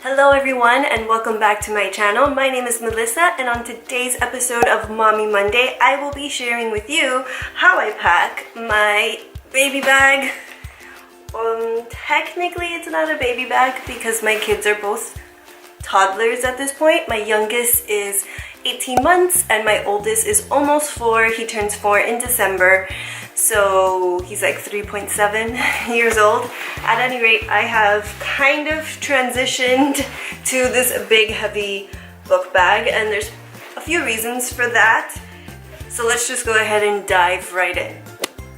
Hello everyone and welcome back to my channel. My name is Melissa and on today's episode of Mommy Monday, I will be sharing with you how I pack my baby bag. Technically it's not a baby bag because my kids are both toddlers at this point. My youngest is 18 months and my oldest is almost 4. He turns 4 in December. So he's like 3.7 years old. At any rate, I have kind of transitioned to this big heavy book bag and there's a few reasons for that. So let's just go ahead and dive right in.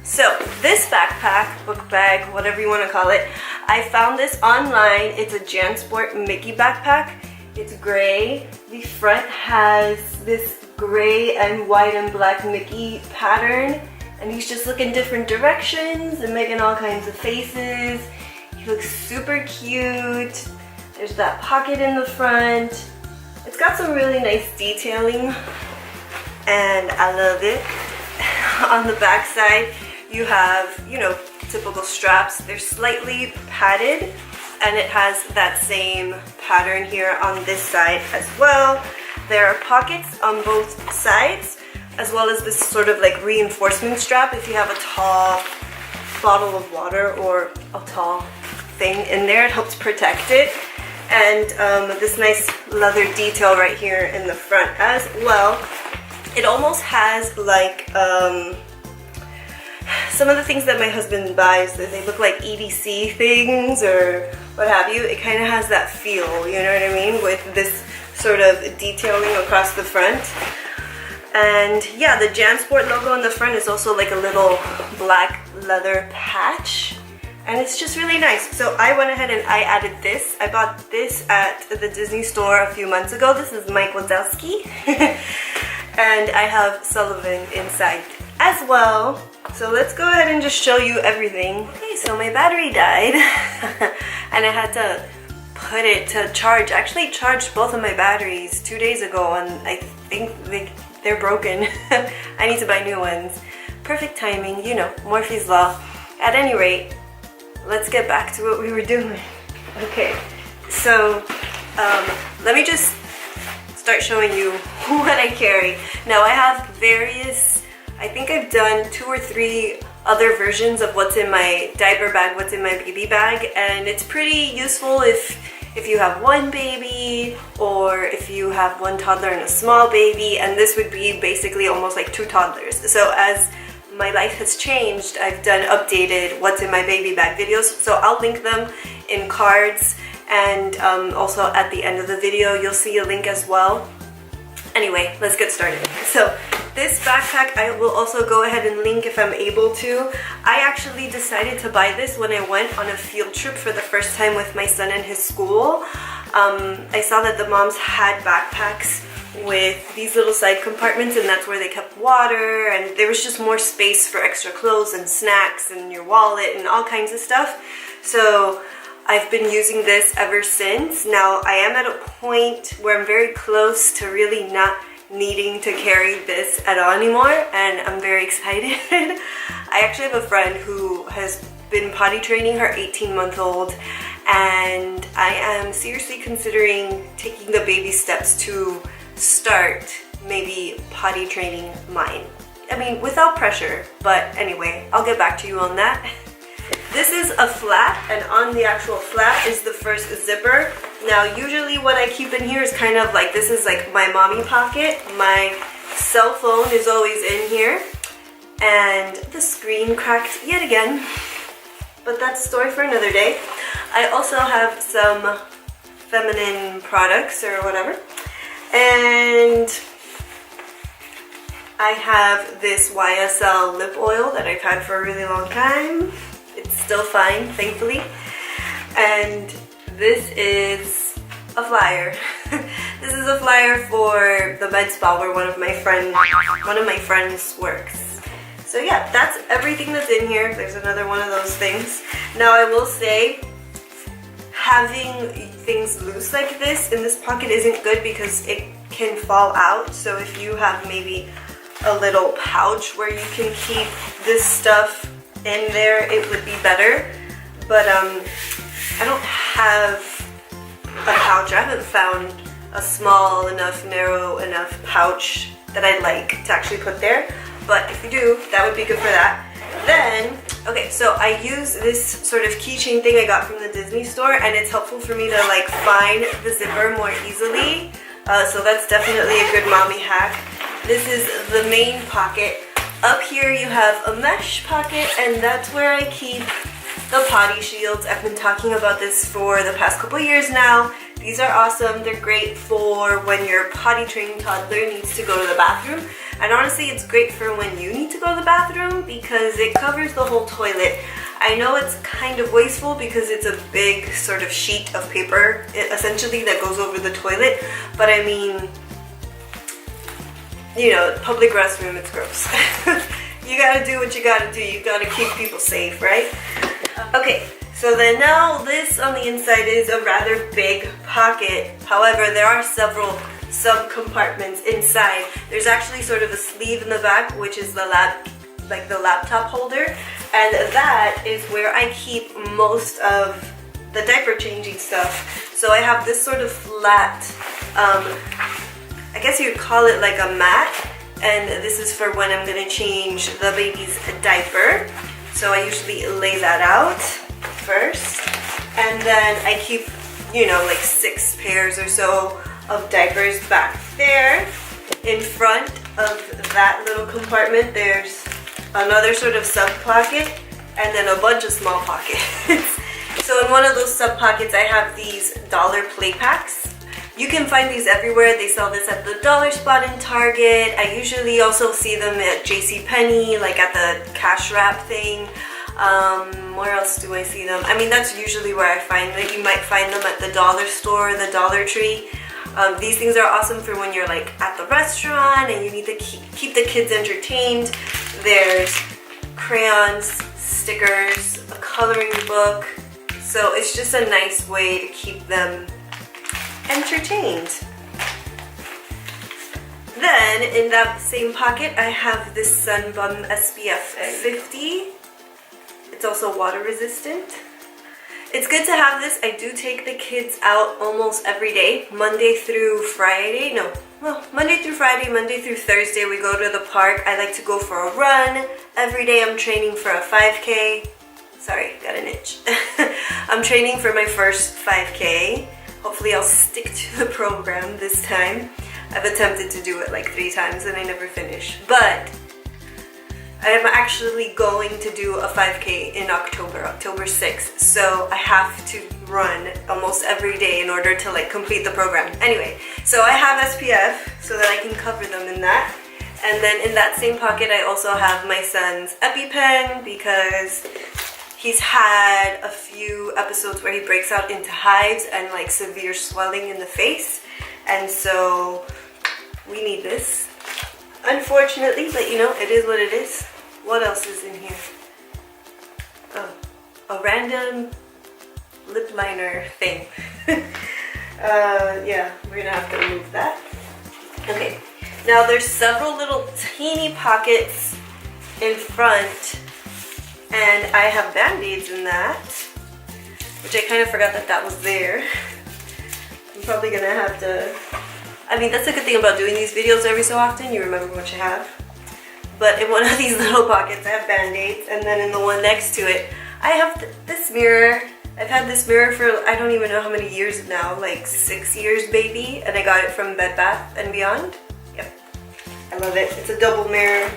So this backpack, book bag, whatever you want to call it, I found this online. It's a Jan-sport Mickey backpack. It's gray. The front has this gray and white and black Mickey pattern. And he's just looking different directions and making all kinds of faces. He looks super cute. There's that pocket in the front. It's got some really nice detailing and I love it. On the back side, you have, typical straps. They're slightly padded and it has that same pattern here on this side as well. There are pockets on both sides, as well as this sort of like reinforcement strap if you have a tall bottle of water or a tall thing in there. It helps protect it. And this nice leather detail right here in the front as well. It almost has like some of the things that my husband buys, that they look like EDC things or what have you. It kind of has that feel, you know what I mean, with this sort of detailing across the front. And yeah, the Jan-sport logo on the front is also like a little black leather patch. And it's just really nice. So I went ahead and I added this. I bought this at the Disney store a few months ago. This is Mike Wazowski. And I have Sullivan inside as well. So let's go ahead and just show you everything. Okay, so my battery died. And I had to put it to charge. I actually charged both of my batteries 2 days ago and I think they're broken. I need to buy new ones. Perfect timing, Murphy's Law. At any rate, let's get back to what we were doing. Okay, so let me just start showing you what I carry. Now I have various, I think I've done 2 or 3 other versions of what's in my diaper bag, what's in my baby bag, and it's pretty useful if you have one baby or if you have one toddler and a small baby, and this would be basically almost like 2 toddlers. So as my life has changed, I've done updated what's in my baby bag videos, so I'll link them in cards and also at the end of the video you'll see a link as well. Anyway, let's get started. So this backpack I will also go ahead and link if I'm able to. I actually decided to buy this when I went on a field trip for the first time with my son and his school. I saw that the moms had backpacks with these little side compartments and that's where they kept water, and there was just more space for extra clothes and snacks and your wallet and all kinds of stuff. So I've been using this ever since. Now I am at a point where I'm very close to really not needing to carry this at all anymore, and I'm very excited. I actually have a friend who has been potty training her 18-month-old, and I am seriously considering taking the baby steps to start maybe potty training mine. I mean, without pressure, but anyway, I'll get back to you on that. This is a flap, and on the actual flap is the first zipper. Now usually what I keep in here is kind of like, this is like my mommy pocket. My cell phone is always in here, and the screen cracked yet again, but that's a story for another day. I also have some feminine products or whatever, and I have this YSL lip oil that I've had for a really long time. It's still fine, thankfully. And this is a flyer. This is a flyer for the med spa where one of my friends works. So yeah, that's everything that's in here. There's another one of those things. Now I will say, having things loose like this in this pocket isn't good because it can fall out. So if you have maybe a little pouch where you can keep this stuff in there, it would be better. But I don't have a pouch. I haven't found a small enough, narrow enough pouch that I like to actually put there, but if you do, that would be good for that. Then, okay, so I use this sort of keychain thing I got from the Disney store, and it's helpful for me to like find the zipper more easily. So that's definitely a good mommy hack. This is the main pocket. Up here you have a mesh pocket, and that's where I keep the potty shields. I've been talking about this for the past couple years now. These are awesome. They're great for when your potty training toddler needs to go to the bathroom. And honestly, it's great for when you need to go to the bathroom because it covers the whole toilet. I know it's kind of wasteful because it's a big sort of sheet of paper, essentially, that goes over the toilet. But I mean, you know, public restroom, it's gross. You gotta do what you gotta do. You gotta keep people safe, right? Okay, so then now this on the inside is a rather big pocket. However, there are several sub-compartments inside. There's actually sort of a sleeve in the back, which is the laptop holder, and that is where I keep most of the diaper changing stuff. So I have this sort of flat, I guess you'd call it like a mat, and this is for when I'm gonna change the baby's diaper. So I usually lay that out first, and then I keep, you know, like 6 pairs or so of diapers back there. In front of that little compartment, there's another sort of sub pocket, and then a bunch of small pockets. So in one of those sub pockets, I have these dollar play packs. You can find these everywhere. They sell this at the dollar spot in Target. I usually also see them at JCPenney, like at the cash wrap thing. Where else do I see them? I mean, that's usually where I find them. You might find them at the dollar store, the Dollar Tree. These things are awesome for when you're like at the restaurant and you need to keep the kids entertained. There's crayons, stickers, a coloring book. So it's just a nice way to keep them entertained. Then in that same pocket, I have this Sunbum SPF 50. It's also water resistant. It's good to have this. I do take the kids out almost every day, Monday through Friday. Monday through Friday, Monday through Thursday, we go to the park. I like to go for a run. Every day I'm training for a 5K. Sorry, got an itch. I'm training for my first 5K. Hopefully I'll stick to the program this time. I've attempted to do it like 3 times and I never finish. But I'm actually going to do a 5K in October 6th. So I have to run almost every day in order to like complete the program. Anyway, so I have SPF so that I can cover them in that. And then in that same pocket, I also have my son's EpiPen because he's had a few episodes where he breaks out into hives and like severe swelling in the face. And so we need this, unfortunately, but you know, it is what it is. What else is in here? Oh, a random lip liner thing. Yeah, we're gonna have to remove that. Okay, now there's several little teeny pockets in front, and I have band-aids in that, which I kind of forgot that that was there. I'm probably gonna have to, I mean, that's a good thing about doing these videos every so often, you remember what you have. But in one of these little pockets, I have band-aids, and then in the one next to it, I have this mirror. I've had this mirror for, I don't even know how many years now, like 6 years maybe, and I got it from Bed Bath & Beyond. Yep, I love it. It's a double mirror.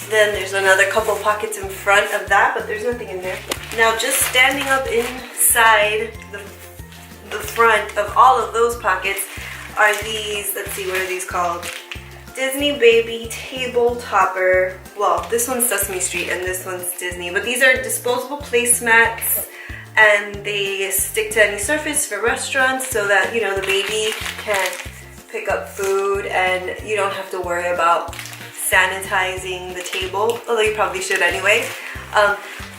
Then there's another couple pockets in front of that, but there's nothing in there. Now just standing up inside the front of all of those pockets are these, let's see, what are these called? Disney Baby Table Topper. Well, this one's Sesame Street and this one's Disney, but these are disposable placemats and they stick to any surface for restaurants so that, you know, the baby can pick up food and you don't have to worry about sanitizing the table, although you probably should anyway.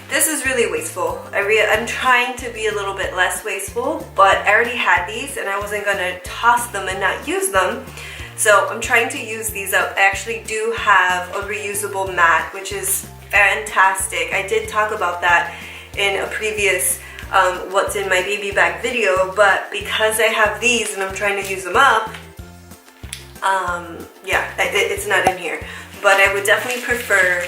This is really wasteful. I'm trying to be a little bit less wasteful, but I already had these and I wasn't gonna toss them and not use them. So I'm trying to use these up. I actually do have a reusable mat, which is fantastic. I did talk about that in a previous what's in my baby bag video, but because I have these and I'm trying to use them up, yeah, it's not in here. But I would definitely prefer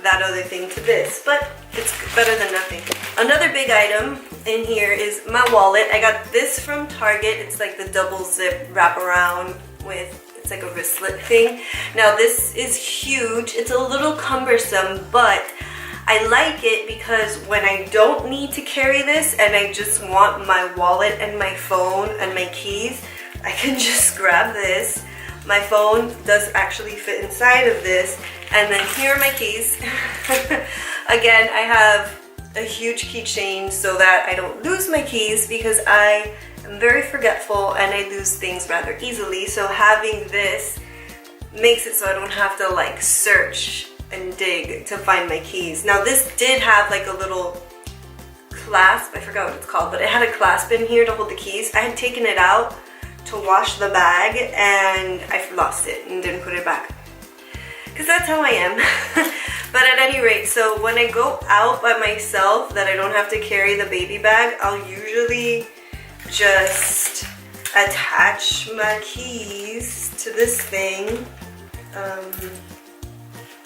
that other thing to this, but it's better than nothing. Another big item in here is my wallet. I got this from Target. It's like the double zip wraparound with, it's like a wristlet thing. Now this is huge. It's a little cumbersome, but I like it because when I don't need to carry this and I just want my wallet and my phone and my keys, I can just grab this. My phone does actually fit inside of this, and then here are my keys. Again, I have a huge keychain so that I don't lose my keys because I am very forgetful and I lose things rather easily. So having this makes it so I don't have to like search and dig to find my keys. Now this did have like a little clasp, I forgot what it's called, but it had a clasp in here to hold the keys. I had taken it out to wash the bag and I lost it and didn't put it back, because that's how I am. But at any rate, so when I go out by myself that I don't have to carry the baby bag, I'll usually just attach my keys to this thing.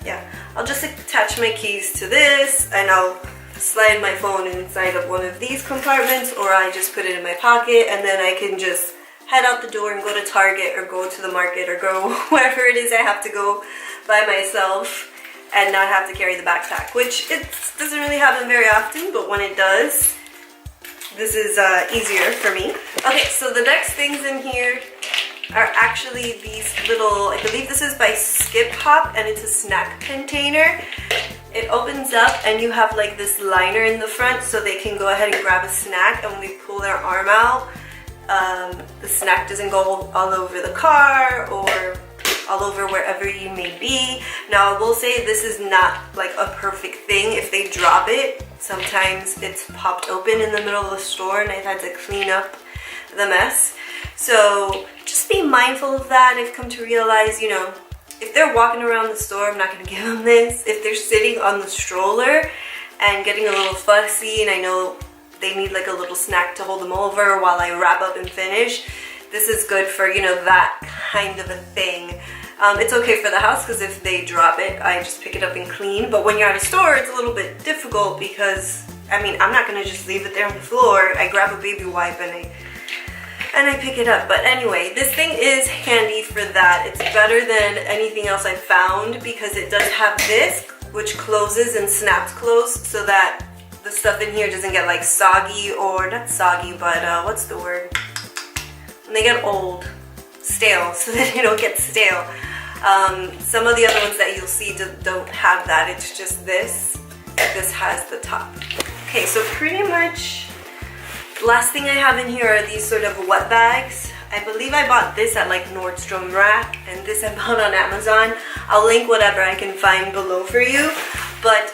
Yeah, I'll just attach my keys to this and I'll slide my phone inside of one of these compartments, or I just put it in my pocket and then I can just head out the door and go to Target or go to the market or go wherever it is I have to go by myself and not have to carry the backpack, which it doesn't really happen very often, but when it does, this is easier for me. Okay, so the next things in here are actually these little, I believe this is by Skip Hop, and it's a snack container. It opens up and you have like this liner in the front so they can go ahead and grab a snack, and when they pull their arm out, the snack doesn't go all over the car or all over wherever you may be. Now I will say this is not like a perfect thing. If they drop it, sometimes it's popped open in the middle of the store and I've had to clean up the mess. So just be mindful of that. I've come to realize, you know, if they're walking around the store, I'm not going to give them this. If they're sitting on the stroller and getting a little fussy and I know they need like a little snack to hold them over while I wrap up and finish, this is good for, you know, that kind of a thing. It's okay for the house because if they drop it, I just pick it up and clean. But when you're at a store, it's a little bit difficult because, I mean, I'm not going to just leave it there on the floor. I grab a baby wipe and I pick it up. But anyway, this thing is handy for that. It's better than anything else I've found because it does have this, which closes and snaps closed so that the stuff in here doesn't get like soggy, or not soggy, but what's the word? When they get old, stale, so that they don't get stale. Some of the other ones that you'll see don't have that. It's just this. This has the top. Okay, so pretty much the last thing I have in here are these sort of wet bags. I believe I bought this at like Nordstrom Rack, and this I bought on Amazon. I'll link whatever I can find below for you. But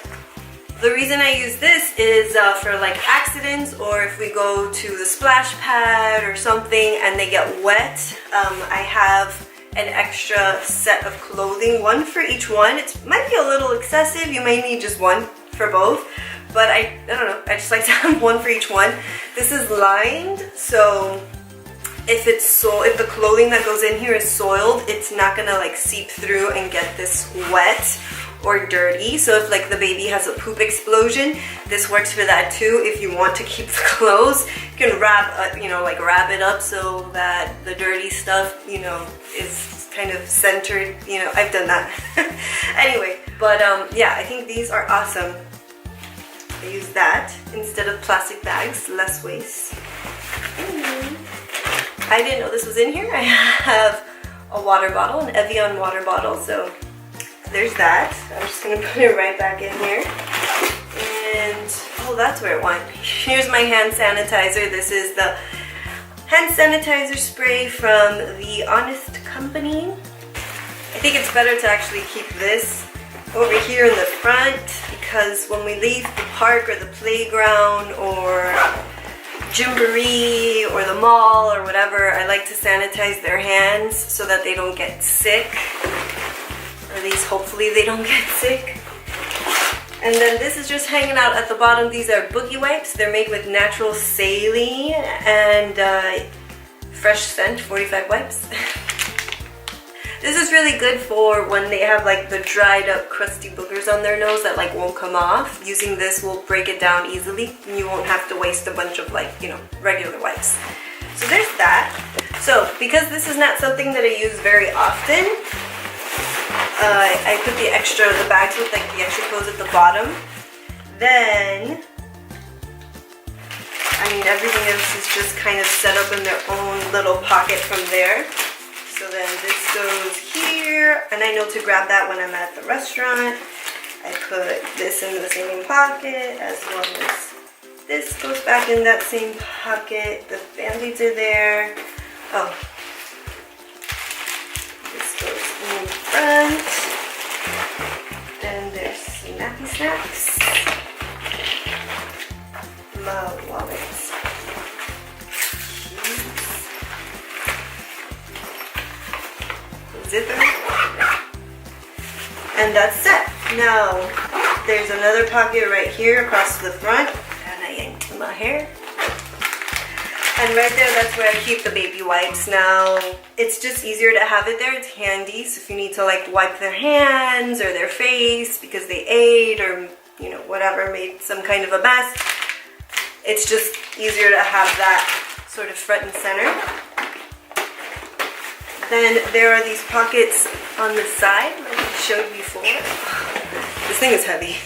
the reason I use this is for like accidents, or if we go to the splash pad or something and they get wet. I have an extra set of clothing, one for each one. It might be a little excessive, you might need just one for both, but I don't know, I just like to have one for each one. This is lined, so if the clothing that goes in here is soiled, it's not gonna like seep through and get this wet or dirty. So if like the baby has a poop explosion, this works for that too. If you want to keep the clothes, you can wrap it up so that the dirty stuff, you know, is kind of centered. You know, I've done that. Anyway, but yeah, I think these are awesome. I use that instead of plastic bags, less waste. I didn't know this was in here. I have a water bottle, an Evian water bottle, so there's that. I'm just gonna put it right back in here. And, oh, that's where it went. Here's my hand sanitizer. This is the hand sanitizer spray from The Honest Company. I think it's better to actually keep this over here in the front, because when we leave the park or the playground or Gymboree or the mall or whatever, I like to sanitize their hands so that they don't get sick. Or at least hopefully they don't get sick. And then this is just hanging out at the bottom. These are boogie wipes. They're made with natural saline and fresh scent 45 wipes. This is really good for when they have like the dried up crusty boogers on their nose that like won't come off. Using this will break it down easily and you won't have to waste a bunch of like, you know, regular wipes. So there's that. So because this is not something that I use very often, I put the bags with like the extra clothes at the bottom. Then, I mean, everything else is just kind of set up in their own little pocket from there. So then this goes here, and I know to grab that when I'm at the restaurant. I put this in the same pocket, as well as this goes back in that same pocket. The Band-Aids are there. Oh. This goes in front. Then there's snappy snacks. My wallets. Zipper. And that's it. Now, there's another pocket right here across the front. And I yanked my hair. And right there, that's where I keep the baby wipes. Now, it's just easier to have it there. It's handy. So if you need to like wipe their hands or their face because they ate or, you know, whatever, made some kind of a mess, it's just easier to have that sort of front and center. Then there are these pockets on the side, like I showed before. This thing is heavy.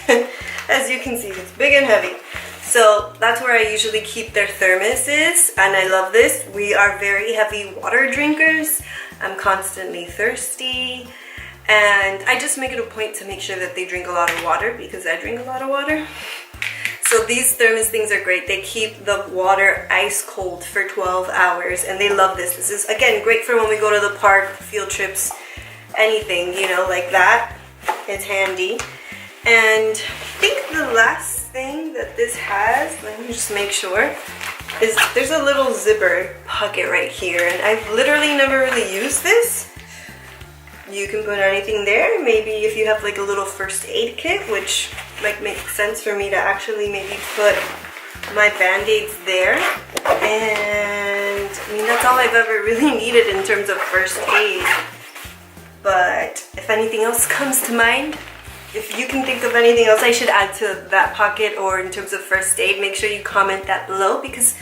As you can see, it's big and heavy. So that's where I usually keep their thermoses, and I love this. We are very heavy water drinkers. I'm constantly thirsty, and I just make it a point to make sure that they drink a lot of water because I drink a lot of water. So these thermos things are great. They keep the water ice cold for 12 hours, and they love this. This is, again, great for when we go to the park, field trips, anything, you know, like that. It's handy. And I think the last thing that this has, let me just make sure, is there's a little zipper pocket right here, and I've literally never really used this. You can put anything there. Maybe if you have like a little first aid kit, which like makes sense for me to actually maybe put my Band-Aids there. And I mean, that's all I've ever really needed in terms of first aid. But if anything else comes to mind, if you can think of anything else I should add to that pocket or in terms of first aid, make sure you comment that below, because,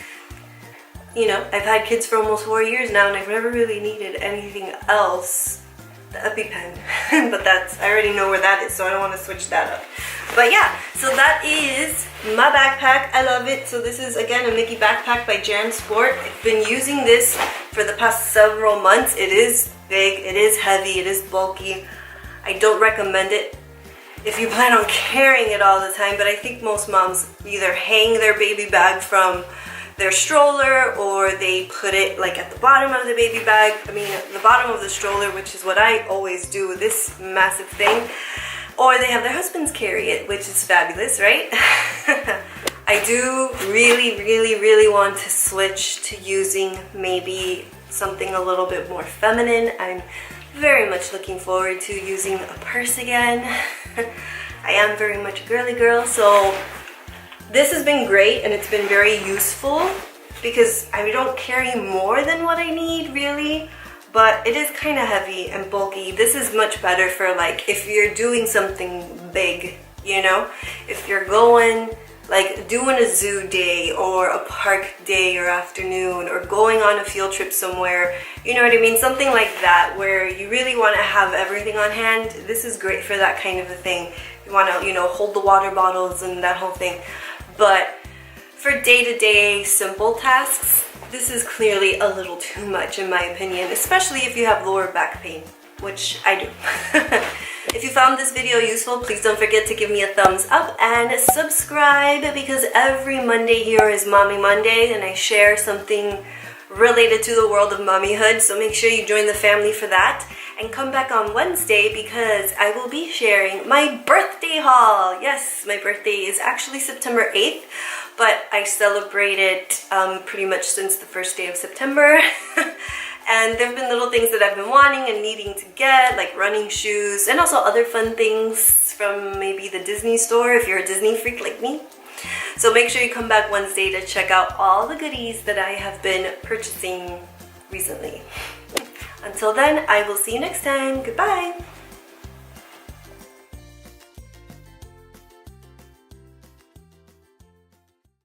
you know, I've had kids for almost 4 years now and I've never really needed anything else. The EpiPen, but I already know where that is, so I don't want to switch that up. But yeah, so that is my backpack. I love it. So this is, again, a Micky backpack by Jan-sport. I've been using this for the past several months. It is big, it is heavy, it is bulky. I don't recommend it if you plan on carrying it all the time, but I think most moms either hang their baby bag from their stroller, or they put it like at the bottom of the baby bag, the bottom of the stroller, which is what I always do with this massive thing, or they have their husbands carry it, which is fabulous, right? I do really want to switch to using maybe something a little bit more feminine. I'm very much looking forward to using a purse again. I am very much a girly girl, so this has been great and it's been very useful because I don't carry more than what I need really, but it is kind of heavy and bulky. This is much better for like if you're doing something big, you know, if you're going like doing a zoo day or a park day or afternoon or going on a field trip somewhere, you know what I mean, something like that where you really want to have everything on hand. This is great for that kind of a thing. You want to, you know, hold the water bottles and that whole thing. But for day-to-day simple tasks, this is clearly a little too much in my opinion, especially if you have lower back pain, which I do. If you found this video useful, please don't forget to give me a thumbs up and subscribe, because every Monday here is Mommy Monday and I share something related to the world of mommyhood, so make sure you join the family for that. And come back on Wednesday because I will be sharing my birthday haul. Yes, my birthday is actually September 8th, but I celebrate it pretty much since the first day of September. And there have been little things that I've been wanting and needing to get, like running shoes and also other fun things from maybe the Disney store if you're a Disney freak like me. So make sure you come back Wednesday to check out all the goodies that I have been purchasing recently. Until then, I will see you next time. Goodbye!